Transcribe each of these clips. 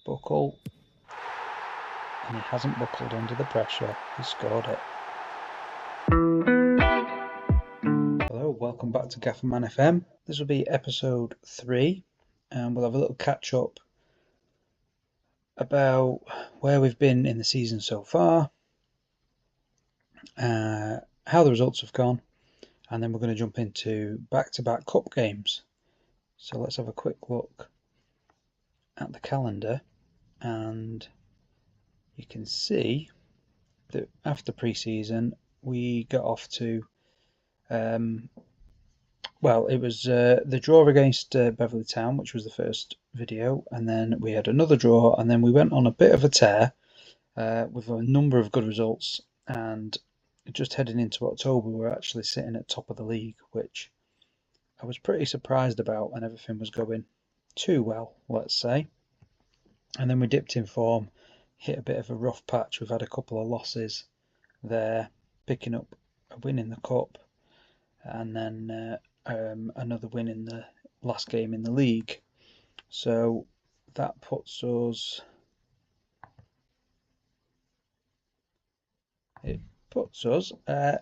buckle, and he hasn't buckled under the pressure. He scored it. Hello, welcome back to Gafferman FM. This will be episode 3, and we'll have a little catch up about where we've been in the season so far, how the results have gone, and then we're going to jump into back-to-back cup games. So let's have a quick look at the calendar, and you can see that after pre-season we got off to it was the draw against Beverley Town, which was the first video, and then we had another draw, and then we went on a bit of a tear with a number of good results, and just heading into October we're actually sitting at top of the league, which I was pretty surprised about, and everything was going too well, let's say. And then we dipped in form, hit a bit of a rough patch. We've had a couple of losses there, picking up a win in the cup, and then another win in the last game in the league. So that puts us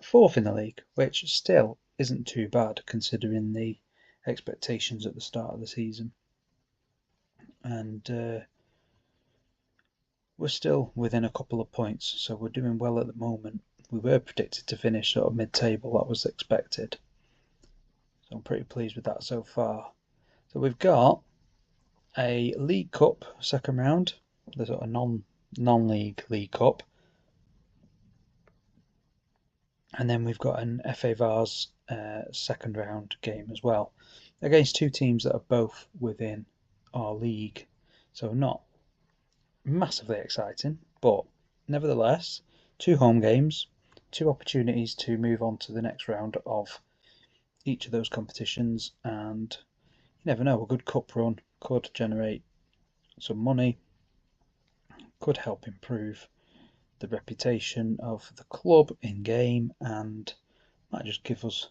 fourth in the league, which still isn't too bad considering the expectations at the start of the season. And we're still within a couple of points, so we're doing well at the moment. We were predicted to finish sort of mid-table, that was expected. So I'm pretty pleased with that so far. So we've got a League Cup second round, the sort of non-league League Cup. And then we've got an FA Vase second round game as well, against two teams that are both within our league. So not massively exciting, but nevertheless, 2 home games, 2 opportunities to move on to the next round of each of those competitions, and you never know, a good cup run could generate some money, could help improve the reputation of the club in game, and might just give us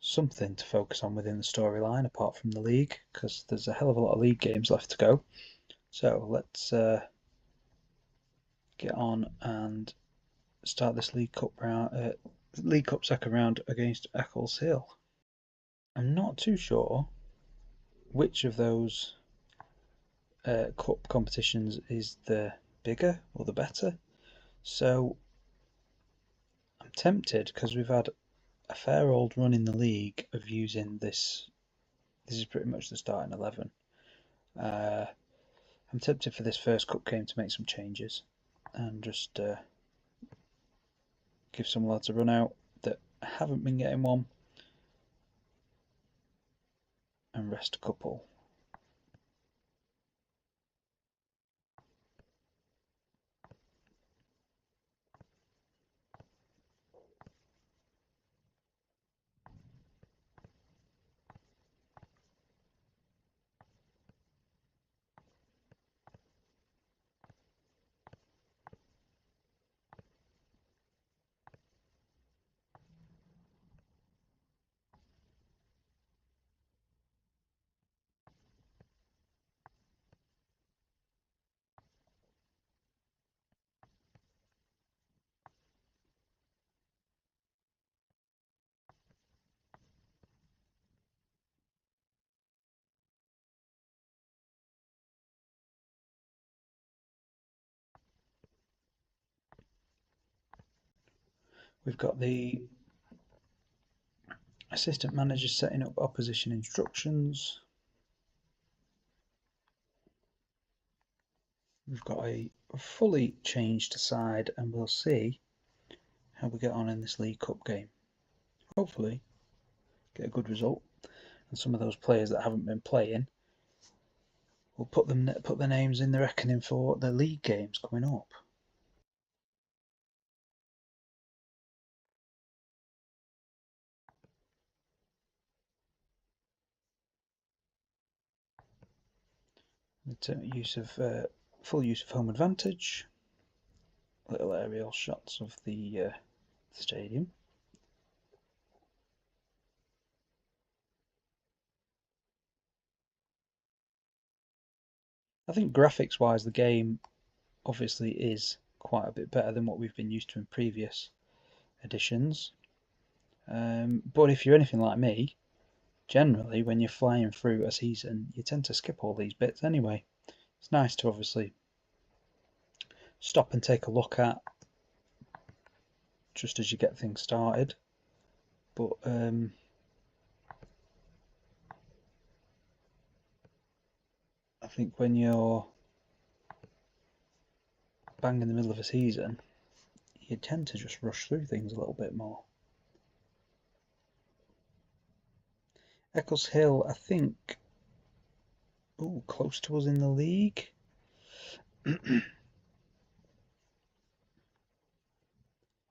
something to focus on within the storyline apart from the league, because there's a hell of a lot of league games left to go. So let's get on and start this League Cup second round against Eccles Hill. I'm not too sure which of those cup competitions is the bigger or the better, so I'm tempted, because we've had a fair old run in the league of using this is pretty much the starting 11. I'm tempted for this first cup game to make some changes and just give some lads a run out that haven't been getting one, and rest a couple. We've got the assistant manager setting up opposition instructions. We've got a fully changed side, and we'll see how we get on in this League Cup game. Hopefully get a good result, and some of those players that haven't been playing, we'll put their names in the reckoning for the league games coming up. Full use of home advantage, little aerial shots of the stadium. I think graphics-wise, the game obviously is quite a bit better than what we've been used to in previous editions. But if you're anything like me, generally when you're flying through a season, you tend to skip all these bits anyway. It's nice to obviously stop and take a look at just as you get things started. But I think when you're bang in the middle of a season, you tend to just rush through things a little bit more. Eccles Hill, I think, close to us in the league. I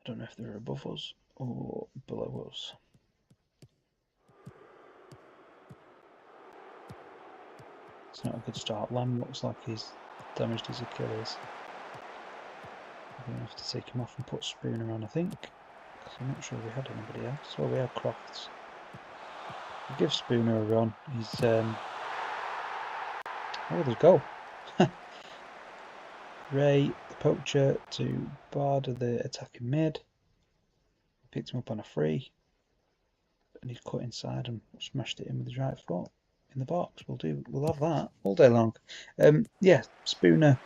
don't know if they're above us or below us. It's not a good start. Lamb looks like he's damaged his Achilles. I'm going to have to take him off and put Spooner on, I think, because I'm not sure we had anybody else. Well, we had Crofts. We'll give Spooner a run. He's oh, there's a goal. Ray, the poacher, to Barder, the attacking mid. Picked him up on a free, and he's cut inside and smashed it in with his right foot in the box. We'll have that all day long. Yeah, Spooner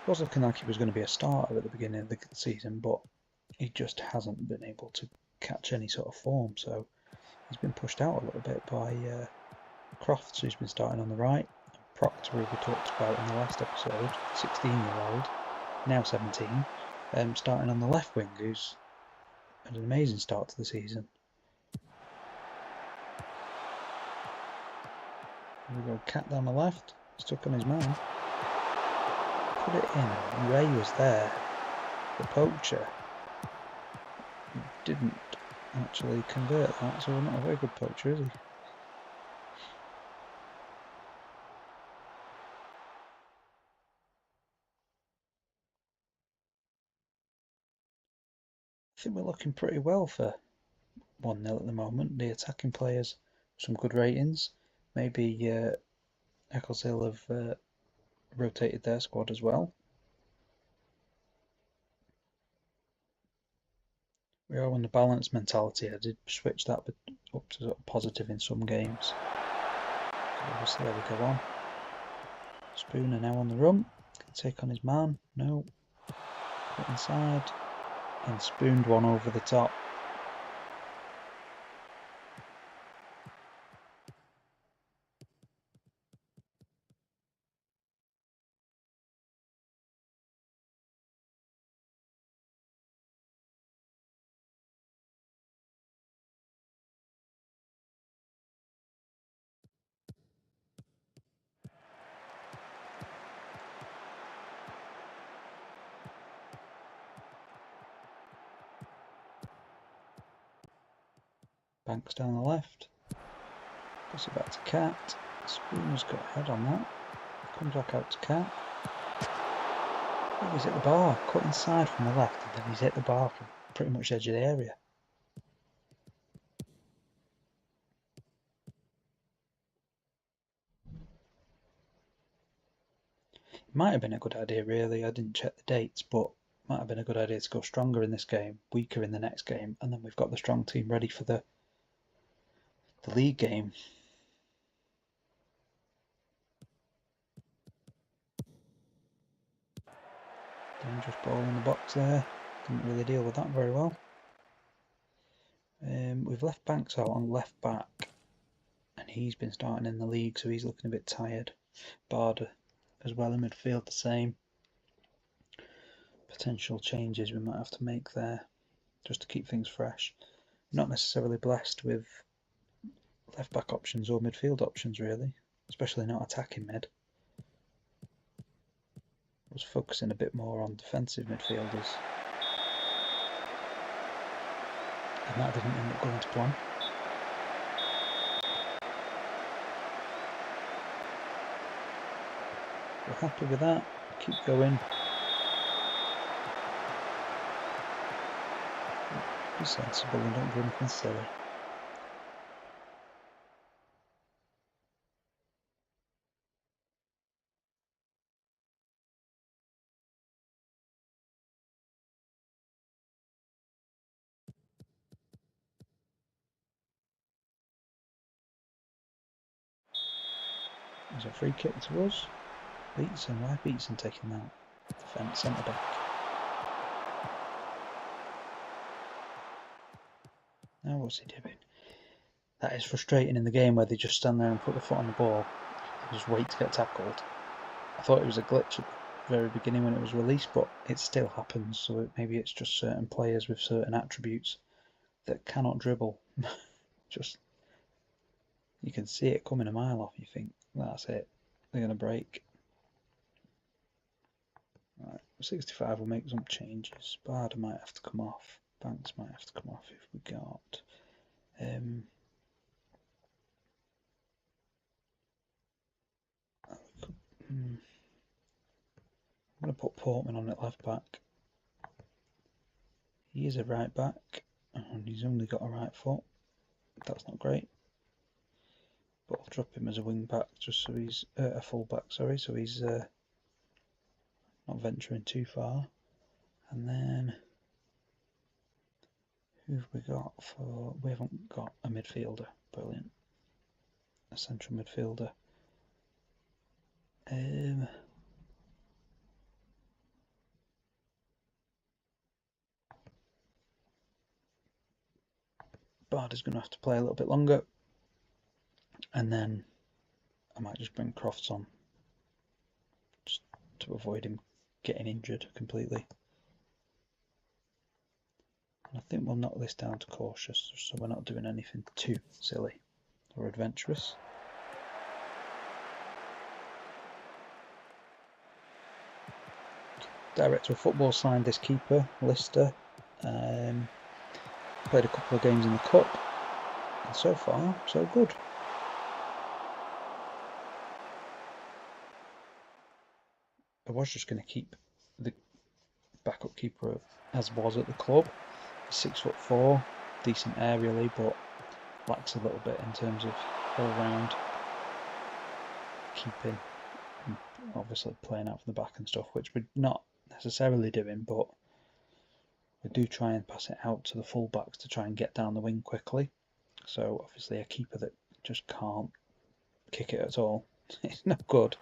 was looking like he was going to be a starter at the beginning of the season, but he just hasn't been able to catch any sort of form. So he's been pushed out a little bit by Crofts, who's been starting on the right. Proctor, who we talked about in the last episode, 16-year-old, now 17, starting on the left wing, who's had an amazing start to the season. Here we go, Cat down the left, stuck on his man. Put it in, Ray was there. The poacher didn't actually convert that, so not a very good poacher, is he? I think we're looking pretty well for 1-0 at the moment. The attacking players, some good ratings. Maybe Eccles Hill have rotated their squad as well. We are on the balance mentality. I did switch that up to sort of positive in some games. So we'll see how we go on. Spooner now on the run. Can take on his man. No. Put inside. And spooned one over the top. Banks down the left. Puts it back to Cat. Spooner's got a head on that. Comes back out to Cat. Oh, he's hit the bar. Cut inside from the left, and then he's hit the bar from pretty much the edge of the area. It might have been a good idea, really. I didn't check the dates, but it might have been a good idea to go stronger in this game, weaker in the next game, and then we've got the strong team ready for the league game. Dangerous ball in the box there. Didn't really deal with that very well. We've left Banks out on left back, and he's been starting in the league, so he's looking a bit tired. Barder as well in midfield, the same. Potential changes we might have to make there, just to keep things fresh. Not necessarily blessed with left back options or midfield options, really, especially not attacking mid. I was focusing a bit more on defensive midfielders, and that didn't end up going to plan. We're happy with that. Keep going. Be sensible and don't do anything silly. There's a free kick to us. Beatson, why Beatson taking that? Defence, centre back. Now what's he doing? That is frustrating in the game where they just stand there and put the foot on the ball and just wait to get tackled. I thought it was a glitch at the very beginning when it was released, but it still happens, so maybe it's just certain players with certain attributes that cannot dribble. Just, you can see it coming a mile off, you think, that's it, they're going to break. Right, 65 will make some changes. Barder might have to come off, Banks might have to come off if we got... I'm going to put Portman on at left back. He is a right back, and he's only got a right foot. That's not great. But I'll drop him as a wing back, just so he's a full back. Sorry, so he's not venturing too far. And then who've we got for? We haven't got a midfielder. Brilliant. A central midfielder. Barder's going to have to play a little bit longer, and then I might just bring Crofts on, just to avoid him getting injured completely. And I think we'll knock this down to cautious, so we're not doing anything too silly or adventurous. Director of Football signed this keeper, Lister. Played a couple of games in the Cup, and so far, so good. I was just going to keep the backup keeper as was at the club. 6'4", decent aerially, but lacks a little bit in terms of all-round keeping, and obviously playing out from the back and stuff, which we're not necessarily doing, but we do try and pass it out to the full-backs to try and get down the wing quickly. So obviously a keeper that just can't kick it at all, it's not good.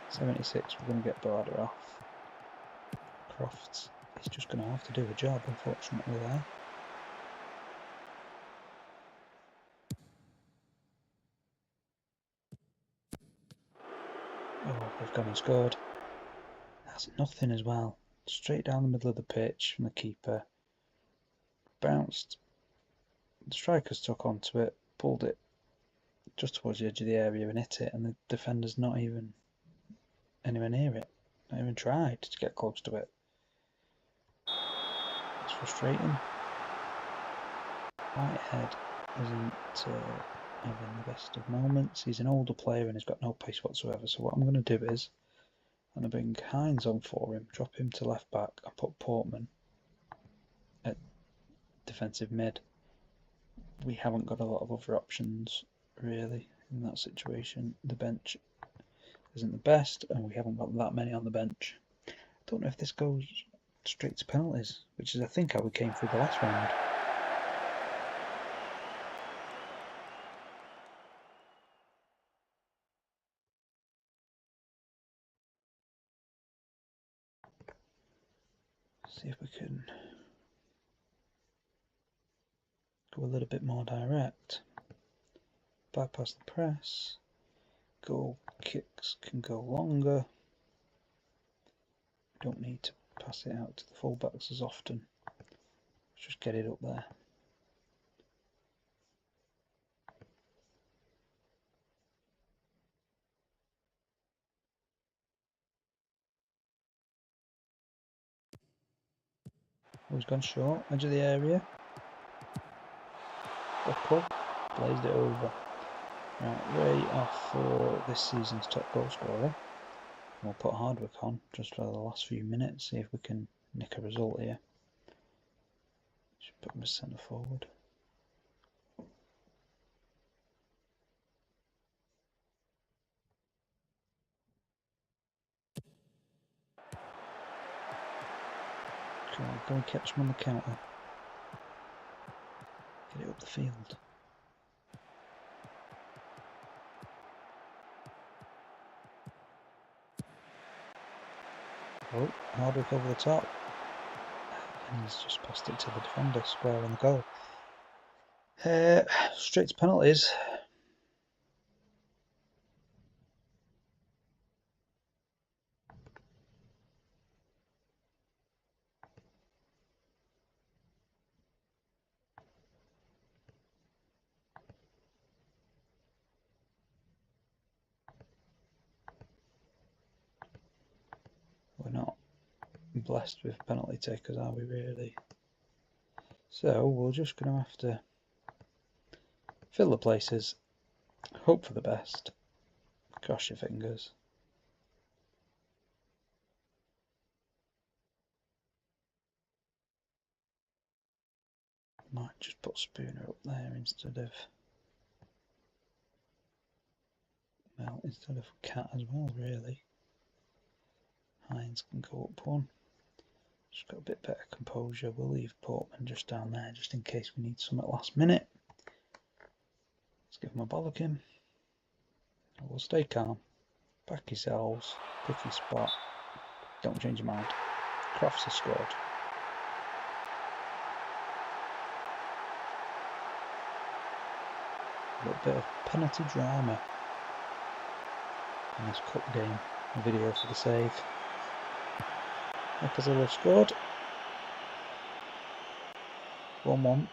76, we're going to get Barder off. Crofts, he's just going to have to do a job, unfortunately, there. Oh, they've gone and scored. That's nothing as well. Straight down the middle of the pitch from the keeper. Bounced. The strikers took onto it, pulled it just towards the edge of the area and hit it, and the defender's not even anywhere near it. Not even tried to get close to it. It's frustrating. Whitehead isn't having the best of moments. He's an older player and he's got no pace whatsoever. So what I'm going to do is I'm going to bring Hines on for him, drop him to left back, and put Portman at defensive mid. We haven't got a lot of other options really in that situation. The bench isn't the best, and we haven't got that many on the bench. I don't know if this goes straight to penalties, which is I think how we came through the last round. See if we can go a little bit more direct. Bypass the press. Goal kicks can go longer. We don't need to pass it out to the fullbacks as often. Let's just get it up there. Oh, he's gone short, edge of the area. Buckle, blazed it over. Right, Ray off for this season's top goal scorer. We'll put Hardwick on just for the last few minutes, see if we can nick a result here. Should put him as centre forward. Okay, go and catch him on the counter. Get it up the field. Oh, Hardwick over the top. And he's just passed it to the defender, square on the goal. Straight to penalties. We're not blessed with penalty takers, are we really? So we're just going to have to fill the places, hope for the best, cross your fingers. Might just put Spooner up there instead of, well, instead of Cat as well, really. Hines can go up one. Just got a bit better composure. We'll leave Portman just down there just in case we need some at last minute. Let's give him a bollocking. We'll stay calm. Back yourselves. Pick your spot. Don't change your mind. Crofts has scored. A little bit of penalty drama in this cup game. A video for the save. Eccles Hill have scored. 1-1.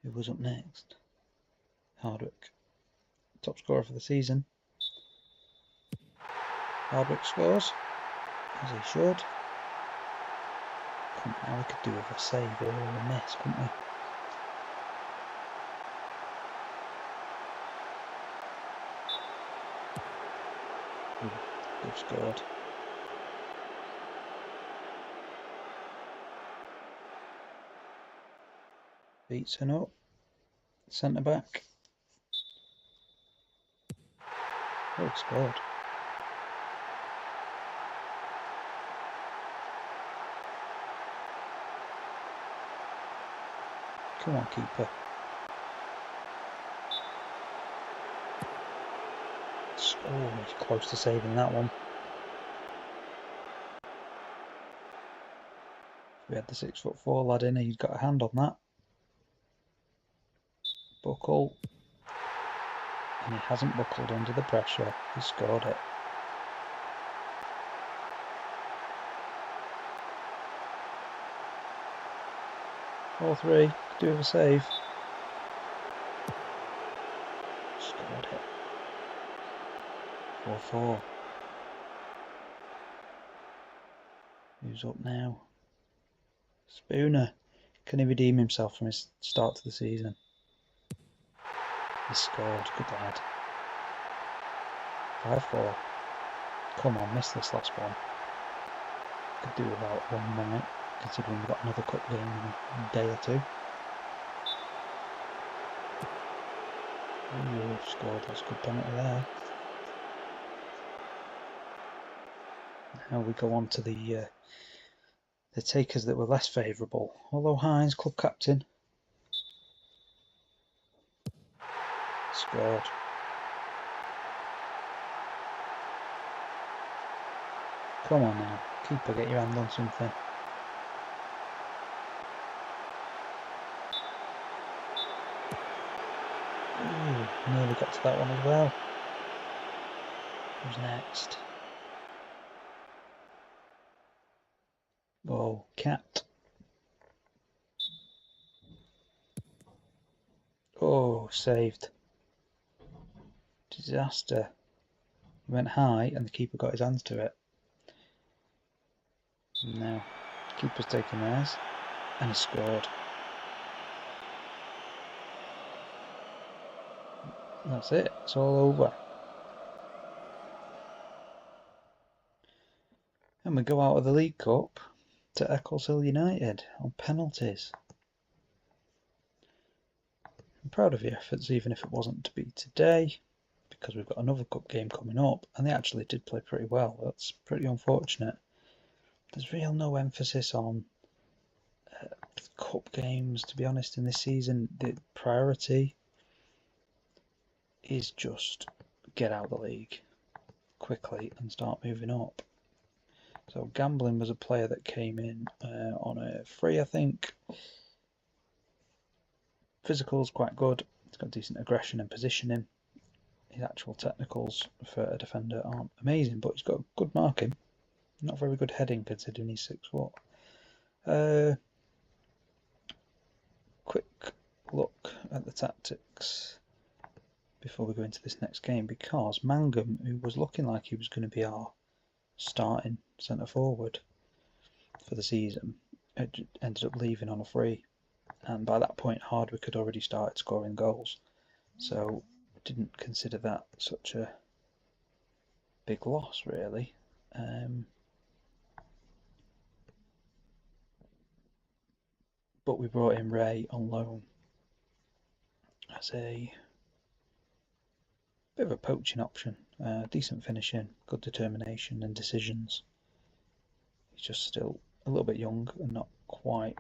Who was up next? Hardwick. Top scorer for the season. Hardwick scores, as he should. Now we could do with a save here or a miss, couldn't we? They've scored. Beatson up. Centre back. Oh, scored. Come on, keeper. Oh, he's close to saving that one. If we had the 6'4" lad in, he'd got a hand on that. Buckle. And he hasn't buckled under the pressure. He scored it. All three. Could do with a save. Scored it. 4-4. Who's up now? Spooner. Can he redeem himself from his start to the season? He scored. Good lad. 5-4. Come on, miss this last one. Could do without one night, considering we've got another cup game in a day or two. Ooh, scored. That's a good penalty there. Now we go on to the takers that were less favourable. Although Hines, club captain, scored. Come on now, keeper, get your hand on something. Ooh, nearly got to that one as well. Who's next? Oh, Cat. Oh, saved. Disaster. He went high and the keeper got his hands to it. Now, keeper's taken theirs and he scored. That's it, it's all over. And we go out of the League Cup to Eccles Hill United on penalties. I'm proud of your efforts, even if it wasn't to be today, because we've got another cup game coming up, and they actually did play pretty well. That's pretty unfortunate. There's real no emphasis on cup games, to be honest, in this season. The priority is just get out of the league. quickly and start moving up. So Gambling was a player that came in on a free, I think. Physical's quite good. He's got decent aggression and positioning. His actual technicals for a defender aren't amazing, but he's got good marking. Not very good heading considering he's 6 foot. Quick look at the tactics before we go into this next game, because Mangum, who was looking like he was going to be our starting centre forward for the season, ended up leaving on a free, and by that point Hardwick had already started scoring goals, so didn't consider that such a big loss really. But we brought in Ray on loan as a bit of a poaching option. Decent finishing, good determination and decisions. He's just still a little bit young and not quite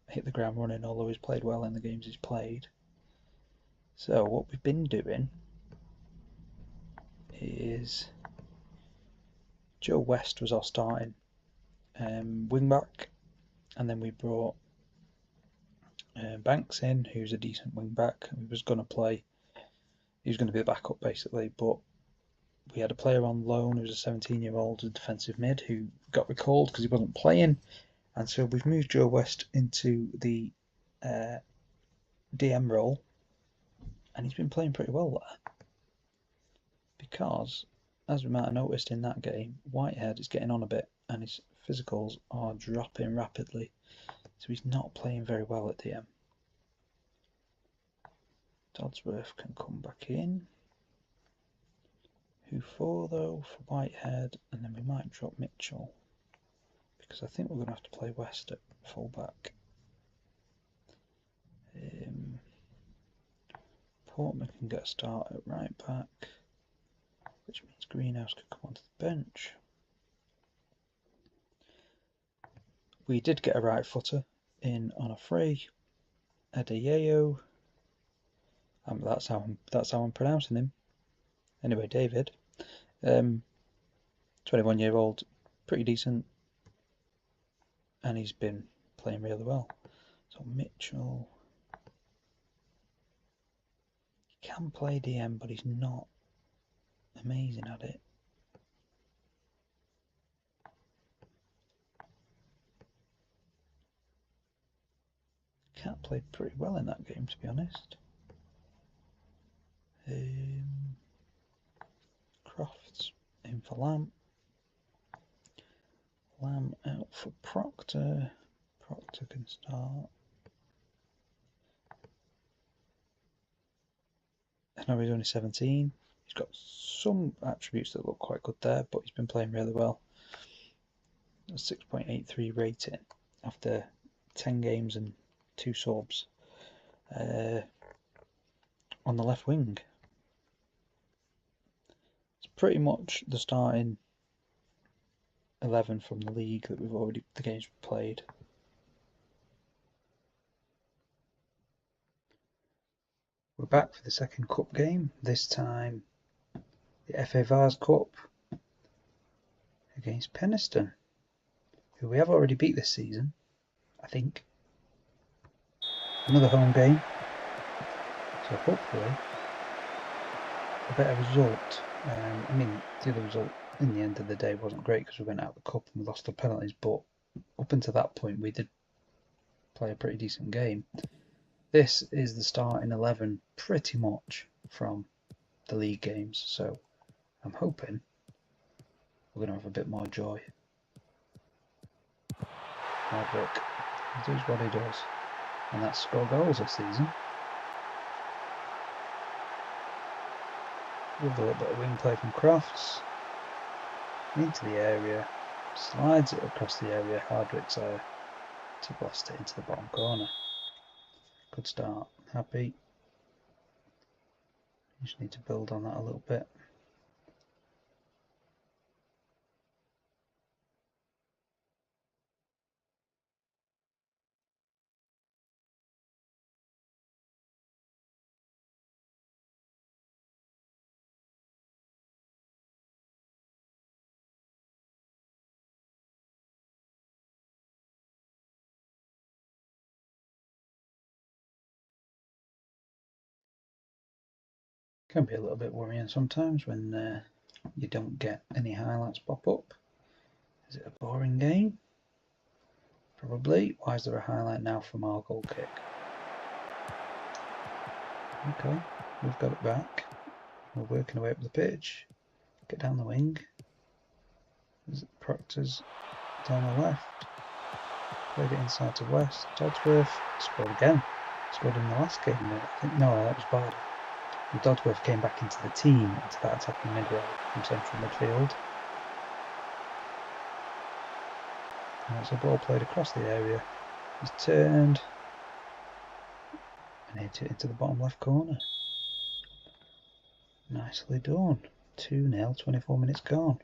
hit the ground running, although he's played well in the games he's played. So what we've been doing is Joe West was our starting wing back, and then we brought Banks in, who's a decent wing back. He was going to be the backup basically, but we had a player on loan who was a 17-year-old defensive mid who got recalled because he wasn't playing, and so we've moved Joe West into the DM role, and he's been playing pretty well there, because as we might have noticed in that game, Whitehead is getting on a bit and his physicals are dropping rapidly, so he's not playing very well at DM. Dodsworth can come back in. Who for though? For Whitehead, and then we might drop Mitchell, because I think we're going to have to play West at full back. Portman can get a start at right back, which means Greenhouse could come onto the bench. We did get a right footer in on a free, Adebayo. That's how I'm pronouncing him. Anyway, David, 21-year-old, pretty decent, and he's been playing really well. So Mitchell, he can play DM, but he's not amazing at it. Cat played pretty well in that game, to be honest. Crofts in for Lamb. Lamb out for Proctor. Proctor can start. I know he's only 17. He's got some attributes that look quite good there, but he's been playing really well. A 6.83 rating after 10 games and 2 subs on the left wing. It's pretty much the starting 11 from the league that the games we've played. We're back for the second cup game, this time the FA Vase Cup against Penistone, who we have already beat this season, I think. Another home game, so hopefully a better result. I mean, the other result in the end of the day wasn't great because we went out of the cup and we lost the penalties, but up until that point we did play a pretty decent game. This is the starting 11 pretty much from the league games, so I'm hoping we're going to have a bit more joy. Hardwick does what he does, and that's score goals this season. With a little bit of wing play from Crofts. Into the area, slides it across the area, Hardwick's there to blast it into the bottom corner. Good start, happy. Just need to build on that a little bit. Can be a little bit worrying sometimes when you don't get any highlights pop up. Is it a boring game? Probably. Why is there a highlight now from our goal kick? Okay, we've got it back. We're working away up the pitch. Get down the wing. Proctor's down the left. Played it inside to West. Dodsworth scored again. Scored in the last game. I think no, that was Bardi. And Dodsworth came back into the team, into that attacking mid-row from central midfield. And it's a ball played across the area. He's turned and hit it into the bottom left corner. Nicely done. 2-0, 24 minutes gone.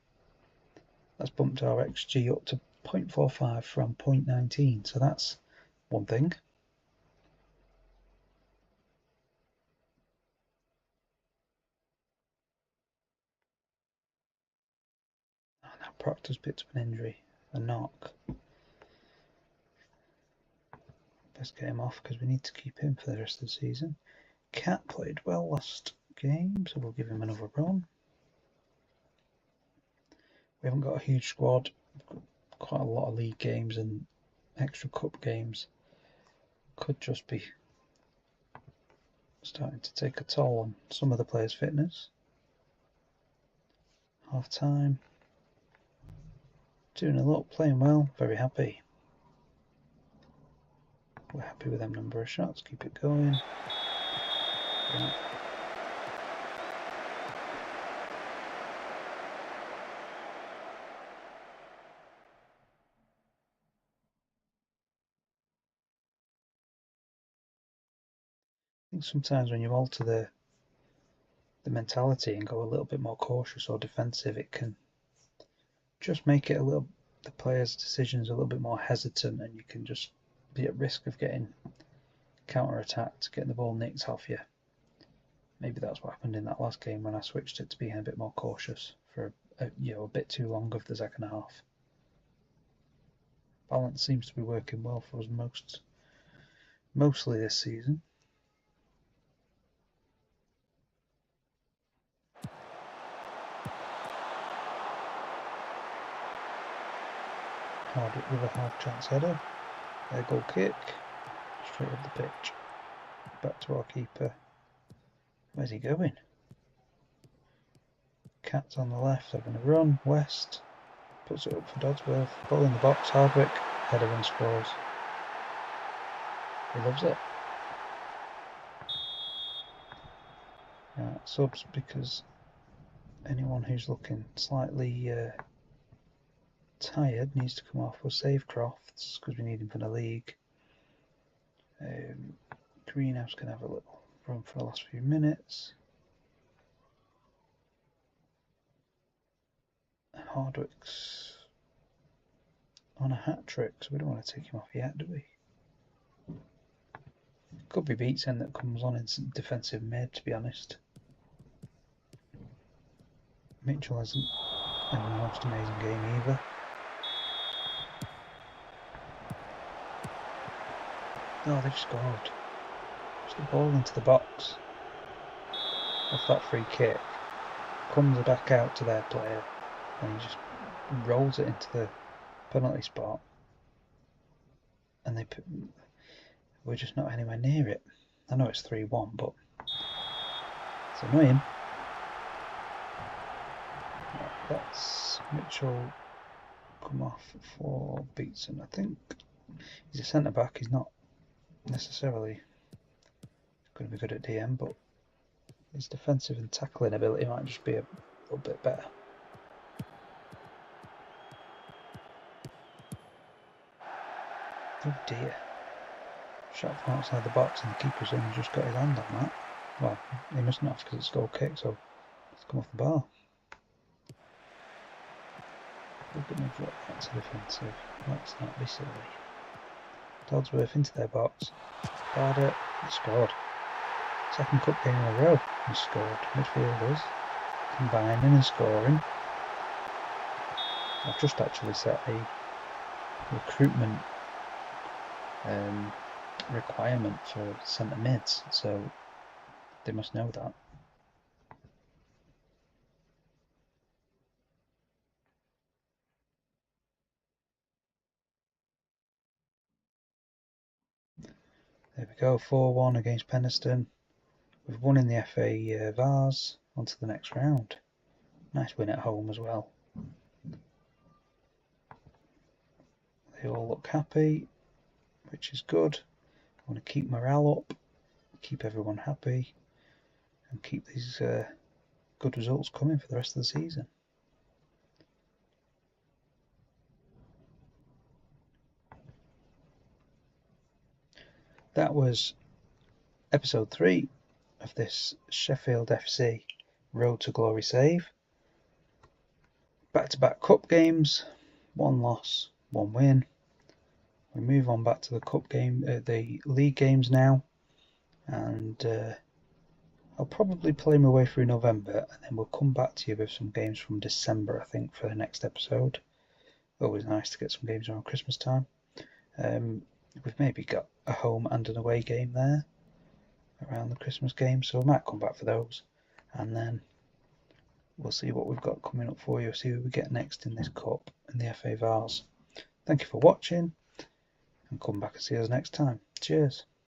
That's bumped our XG up to 0.45 from 0.19, so that's one thing. Oh, now Proctor's picked up an injury, a knock. Best get him off because we need to keep him for the rest of the season. Cat played well last game, so we'll give him another run. We haven't got a huge squad. We've got quite a lot of league games and extra cup games. Could just be starting to take a toll on some of the players' fitness. Half time. 2-0 up, playing well, very happy. We're happy with them number of shots, keep it going. Yeah. I think sometimes when you alter the mentality and go a little bit more cautious or defensive, it can just make it the players' decisions a little bit more hesitant, and you can just be at risk of getting counter-attacked, getting the ball nicked off you. Maybe that's what happened in that last game when I switched it to being a bit more cautious for a bit too long of the second half. Balance seems to be working well for us mostly this season. Hardwick with a half chance header. Their goal kick. Straight up the pitch. Back to our keeper. Where's he going? Cat's on the left, having a run. West puts it up for Dodsworth. Ball in the box. Hardwick. Header and scores. He loves it. Right, subs because anyone who's looking slightly tired needs to come off. We'll save Crofts because we need him for the league. Greenhouse can have a little run for the last few minutes. And Hardwick's on a hat-trick, so we don't want to take him off yet, do we? Could be Beatsen that comes on in some defensive mid, to be honest. Mitchell hasn't had the most amazing game either. Oh, they've scored. Just the ball into the box. Off that free kick. Comes back out to their player. And he just rolls it into the penalty spot. And we're just not anywhere near it. I know it's 3-1, but it's annoying. That's Mitchell come off for Beatsen. I think he's a centre back. He's not necessarily going to be good at DM, but his defensive and tackling ability might just be a little bit better. Oh dear. Shot from outside the box and the keeper's only just got his hand on that. Well, he must not have because it's goal kick, so it's come off the bar. We're going to drop that to defensive. Let's not be silly. Dodsworth into their box. Barder, he scored. Second cup game in a row, he scored. Midfielders combining and scoring. I've just actually set a recruitment requirement for centre mids, so they must know that. There we go, 4-1 against Penistone. We've won in the FA Vase. On to the next round. Nice win at home as well. They all look happy, which is good. I want to keep morale up, keep everyone happy, and keep these good results coming for the rest of the season. That was episode 3 of this Sheffield FC Road to Glory save. Back-to-back cup games, 1 loss, 1 win. We move on back to the cup game, the league games now, and I'll probably play my way through November, and then we'll come back to you with some games from December, I think, for the next episode. Always nice to get some games around Christmas time. We've maybe got a home and an away game there around the Christmas game, so I might come back for those, and then we'll see what we've got coming up for you, see who we get next in this cup in the FA Vase. Thank you for watching, and come back and see us next time. Cheers.